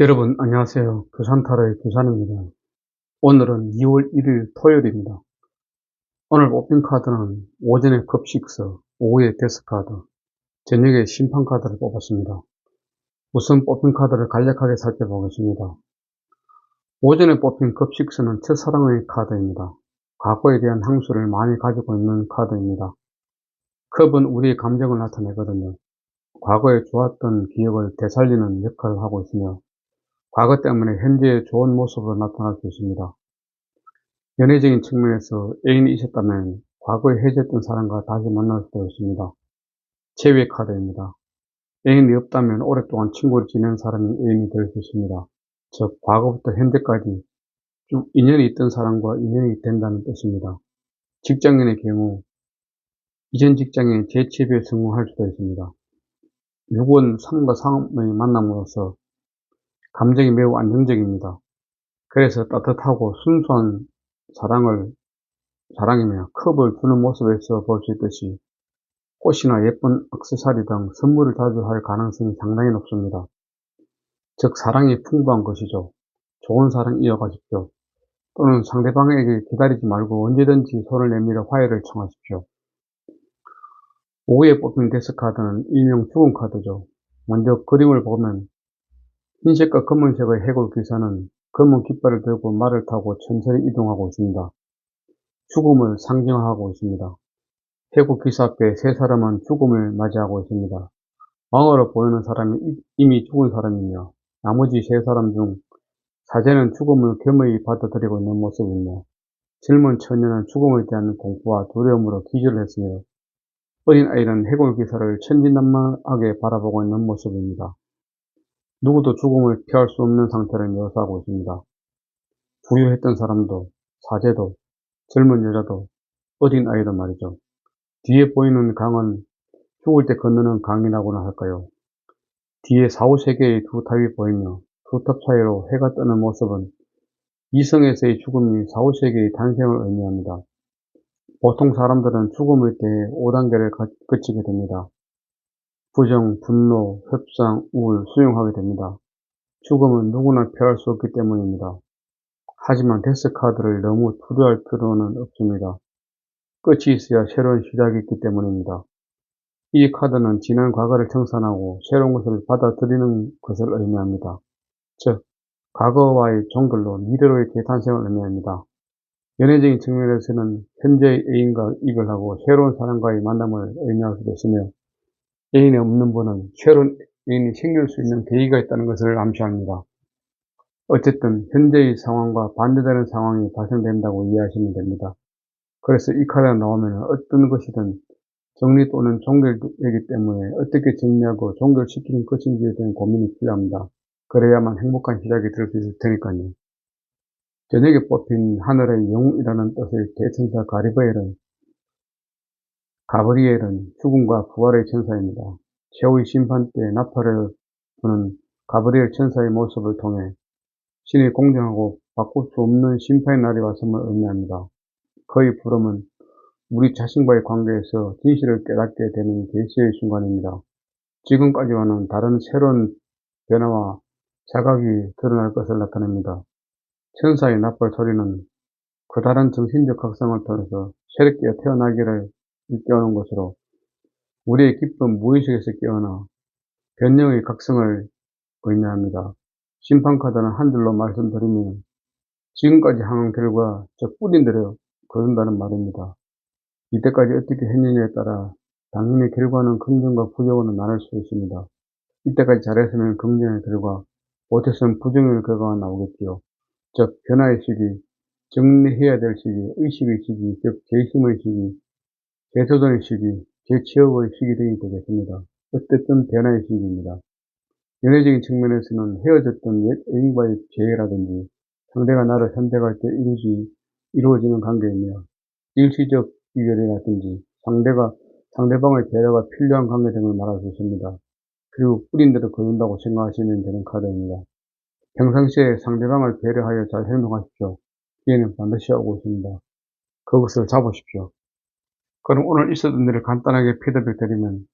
여러분 안녕하세요. 부산타로의 부산입니다. 오늘은 2월 1일 토요일입니다. 오늘 뽑힌 카드는 오전에 급식서, 오후에 데스카드, 저녁에 심판카드를 뽑았습니다. 우선 뽑힌 카드를 간략하게 살펴보겠습니다. 오전에 뽑힌 급식서는 첫사랑의 카드입니다. 과거에 대한 향수를 많이 가지고 있는 카드입니다. 컵은 우리의 감정을 나타내거든요. 과거에 좋았던 기억을 되살리는 역할을 하고 있으며 과거 때문에 현재의 좋은 모습으로 나타날 수 있습니다. 연애적인 측면에서 애인이 있었다면 과거에 헤어졌던 사람과 다시 만날 수도 있습니다. 제외 카드입니다. 애인이 없다면 오랫동안 친구로 지낸 사람이 애인이 될 수 있습니다. 즉 과거부터 현재까지 쭉 인연이 있던 사람과 인연이 된다는 뜻입니다. 직장인의 경우 이전 직장의 재취업에 성공할 수도 있습니다. 6원 3과 3의 만남으로써 감정이 매우 안정적입니다. 그래서 따뜻하고 순수한 사랑이며 컵을 주는 모습에서 볼 수 있듯이 꽃이나 예쁜 액세서리 등 선물을 자주 할 가능성이 상당히 높습니다. 즉 사랑이 풍부한 것이죠. 좋은 사랑 이어가십시오. 또는 상대방에게 기다리지 말고 언제든지 손을 내밀어 화해를 청하십시오. 오후에 뽑힌 데스카드는 일명 죽음 카드죠. 먼저 그림을 보면 흰색과 검은색의 해골 기사는 검은 깃발을 들고 말을 타고 천천히 이동하고 있습니다. 죽음을 상징하고 있습니다. 해골 기사 앞에 세 사람은 죽음을 맞이하고 있습니다. 왕으로 보이는 사람이 이미 죽은 사람이며 나머지 세 사람 중 사제는 죽음을 겸허히 받아들이고 있는 모습이며 젊은 처녀는 죽음에 대한 공포와 두려움으로 기절을 했으며 어린 아이는 해골 기사를 천진난만하게 바라보고 있는 모습입니다. 누구도 죽음을 피할 수 없는 상태를 묘사하고 있습니다. 부유했던 사람도, 사제도, 젊은 여자도, 어린 아이도 말이죠. 뒤에 보이는 강은 죽을 때 건너는 강이라고나 할까요? 뒤에 4, 5세계의 두 탑이 보이며 두 탑 사이로 해가 뜨는 모습은 이성에서의 죽음이 4, 5세계의 탄생을 의미합니다. 보통 사람들은 죽음을 때에 5단계를 거치게 됩니다. 부정, 분노, 협상, 우울, 수용하게 됩니다. 죽음은 누구나 피할 수 없기 때문입니다. 하지만 데스카드를 너무 두려워할 필요는 없습니다. 끝이 있어야 새로운 시작이 있기 때문입니다. 이 카드는 지난 과거를 청산하고 새로운 것을 받아들이는 것을 의미합니다. 즉, 과거와의 종결로 미래로의 재탄생을 의미합니다. 연애적인 측면에서는 현재의 애인과 이별하고 새로운 사람과의 만남을 의미할 수도 있으며 애인이 없는 분은 새로운 애인이 생길 수 있는 계기가 있다는 것을 암시합니다. 어쨌든 현재의 상황과 반대되는 상황이 발생된다고 이해하시면 됩니다. 그래서 이 카드가 나오면 어떤 것이든 정리 또는 종결되기 때문에 어떻게 정리하고 종결시키는 것인지에 대한 고민이 필요합니다. 그래야만 행복한 시작이 될 수 있을 테니까요. 저녁에 뽑힌 하늘의 영웅이라는 뜻의 대천사 가브리엘은 죽음과 부활의 천사입니다. 최후의 심판 때 나팔을 부는 가브리엘 천사의 모습을 통해 신이 공정하고 바꿀 수 없는 심판의 날이 왔음을 의미합니다. 그의 부름은 우리 자신과의 관계에서 진실을 깨닫게 되는 계시의 순간입니다. 지금까지와는 다른 새로운 변화와 자각이 드러날 것을 나타냅니다. 천사의 나팔 소리는 그 다른 정신적 각성을 통해서 새롭게 태어나기를 일깨우는 것으로 우리의 깊은 무의식에서 깨어나 변형의 각성을 의미합니다. 심판카드는 한 줄로 말씀드리면 지금까지 향한 결과 즉 뿌린 대로 거둔다는 말입니다. 이때까지 어떻게 했느냐에 따라 당연히 결과는 긍정과 부정으로 나눌 수 있습니다. 이때까지 잘했으면 긍정의 결과, 못했으면 부정의 결과가 나오겠지요. 즉 변화의 시기, 정리해야 될 시기, 의식의 시기, 즉 재심의 시기, 재도전의 시기, 재취업의 시기 등이 되겠습니다. 어쨌든 변화의 시기입니다. 연애적인 측면에서는 헤어졌던 옛 애인과의 재회라든지 상대가 나를 선택할 때 이루어지는 관계이며 일시적 이별이라든지 상대방의 배려가 필요한 관계 등을 말할 수 있습니다. 그리고 뿌린 대로 거둔다고 생각하시면 되는 카드입니다. 평상시에 상대방을 배려하여 잘 행동하십시오. 기회는 반드시 오고 있습니다. 그것을 잡으십시오. 그럼 오늘 있었던 일을 간단하게 피드백 드리면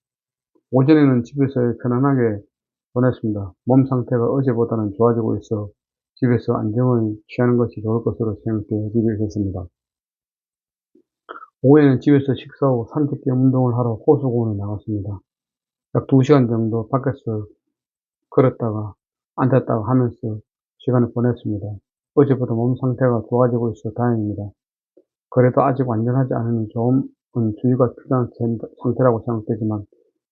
오전에는 집에서 편안하게 보냈습니다. 몸 상태가 어제보다는 좋아지고 있어 집에서 안정을 취하는 것이 좋을 것으로 생각되어 집에 있었습니다. 오후에는 집에서 식사 후 산책 겸 운동을 하러 호수공원에 나갔습니다. 약 2시간 정도 밖에서 걸었다가 앉았다가 하면서 시간을 보냈습니다. 어제보다 몸 상태가 좋아지고 있어 다행입니다. 그래도 아직 완전하지 않으니 조금은 주의가 필요한 상태라고 생각되지만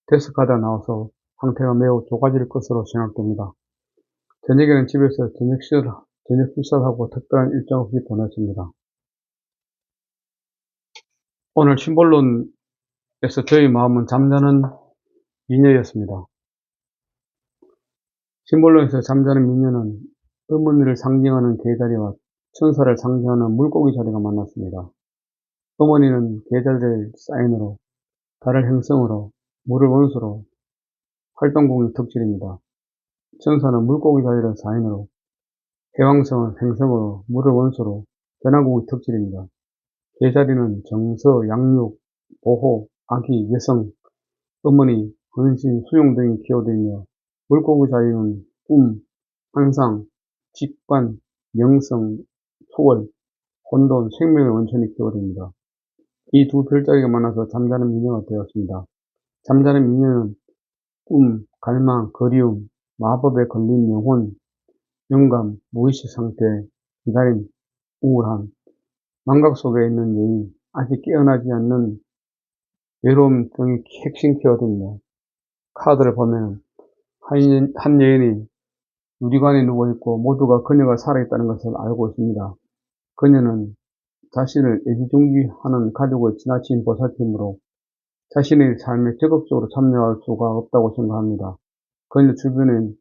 테스트카드가 나와서 상태가 매우 좋아질 것으로 생각됩니다. 저녁에는 집에서 저녁 식사하고 특별한 일정 없이 보냈습니다. 오늘 심볼론에서 저희 마음은 잠자는 미녀였습니다. 심볼론에서 잠자는 미녀는 어머니를 상징하는 개자리와 천사를 상징하는 물고기 자리가 만났습니다. 어머니는 계절의 사인으로, 달을 행성으로, 물을 원소로, 활동궁의 특질입니다. 천사는 물고기 자리를 사인으로, 해왕성은 행성으로, 물을 원소로, 변화궁의 특질입니다. 계자리는 정서, 양육, 보호, 아기, 여성, 어머니, 헌신, 수용 등이 키워드이며 물고기 자리는 꿈, 환상, 직관, 영성, 초월, 혼돈, 생명의 원천이 키워드입니다. 이 두 별자리가 만나서 잠자는 미녀가 되었습니다. 잠자는 미녀는 꿈, 갈망, 그리움, 마법에 걸린 영혼, 영감, 무의식 상태, 기다림, 우울함, 망각 속에 있는 여인, 아직 깨어나지 않는 외로움 등이 핵심 키워드입니다. 카드를 보면 한 여인이 유리관에 누워있고 모두가 그녀가 살아있다는 것을 알고 있습니다. 그녀는 자신을 애지중지하는 가족의 지나친 보살핌으로 자신의 삶에 적극적으로 참여할 수가 없다고 생각합니다. 그녀 주변엔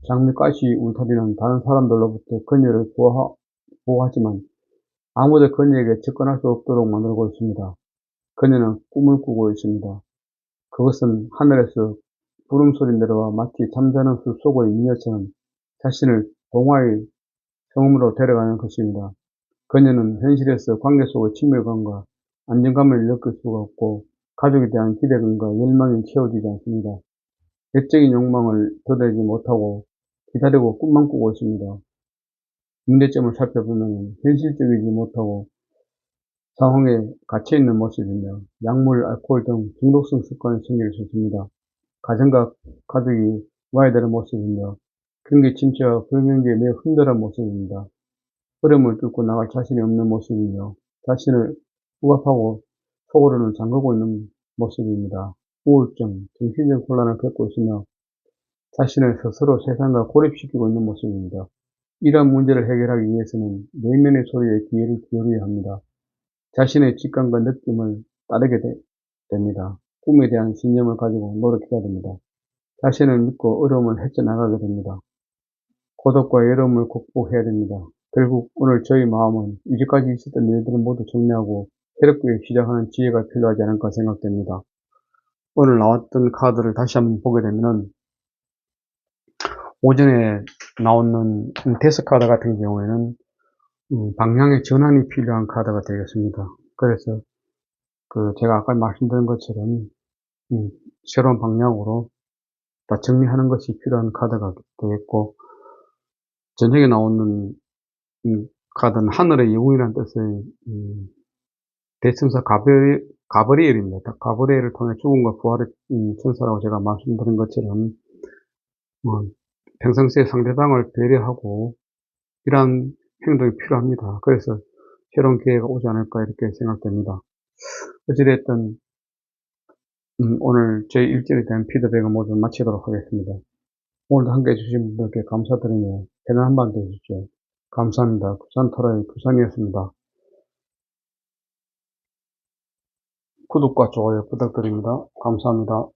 장미가시 울타리는 다른 사람들로부터 그녀를 보호하지만 아무도 그녀에게 접근할 수 없도록 만들고 있습니다. 그녀는 꿈을 꾸고 있습니다. 그것은 하늘에서 부름소리 내려와 마치 잠자는 숲 속의 미녀처럼 자신을 동화의 성음으로 데려가는 것입니다. 그녀는 현실에서 관계 속의 친밀감과 안정감을 느낄 수가 없고 가족에 대한 기대감과 열망이 채워지지 않습니다. 외적인 욕망을 도달하지 못하고 기다리고 꿈만 꾸고 있습니다. 문제점을 살펴보면 현실적이지 못하고 상황에 갇혀있는 모습이며 약물, 알코올 등 중독성 습관이 생길 수 있습니다. 가정과 가족이 와야 되는 모습이며 경기 침체와 불경기에 매우 힘들어한 모습입니다. 흐름을 뚫고 나갈 자신이 없는 모습이며 자신을 부합하고 속으로는 잠그고 있는 모습입니다. 우울증, 정신적 혼란을 겪고 있으며 자신을 스스로 세상과 고립시키고 있는 모습입니다. 이러한 문제를 해결하기 위해서는 내면의 소리에 귀를 기울여야 합니다. 자신의 직감과 느낌을 따르게 됩니다. 꿈에 대한 신념을 가지고 노력해야 됩니다. 자신을 믿고 어려움을 헤쳐나가게 됩니다. 고독과 외로움을 극복해야 됩니다. 결국 오늘 저희 마음은 이제까지 있었던 일들을 모두 정리하고 새롭게 시작하는 지혜가 필요하지 않을까 생각됩니다. 오늘 나왔던 카드를 다시 한번 보게 되면 오전에 나오는 데스 카드 같은 경우에는 방향의 전환이 필요한 카드가 되겠습니다. 그래서 제가 아까 말씀드린 것처럼 새로운 방향으로 다 정리하는 것이 필요한 카드가 되겠고, 저녁에 나오는 카드는 하늘의 영웅이라는 뜻의 대천사 가브리엘입니다. 가브리엘을 통해 죽음과 부활의 천사라고 제가 말씀드린 것처럼 평상시에 상대방을 배려하고 이러한 행동이 필요합니다. 그래서 새로운 기회가 오지 않을까 이렇게 생각됩니다. 어찌됐든 오늘 제 일정에 대한 피드백을 모두 마치도록 하겠습니다. 오늘도 함께 해주신 분들께 감사드리며 편안 한밤 되십시오. 감사합니다. 부산토라의 부산이었습니다. 구독과 좋아요 부탁드립니다. 감사합니다.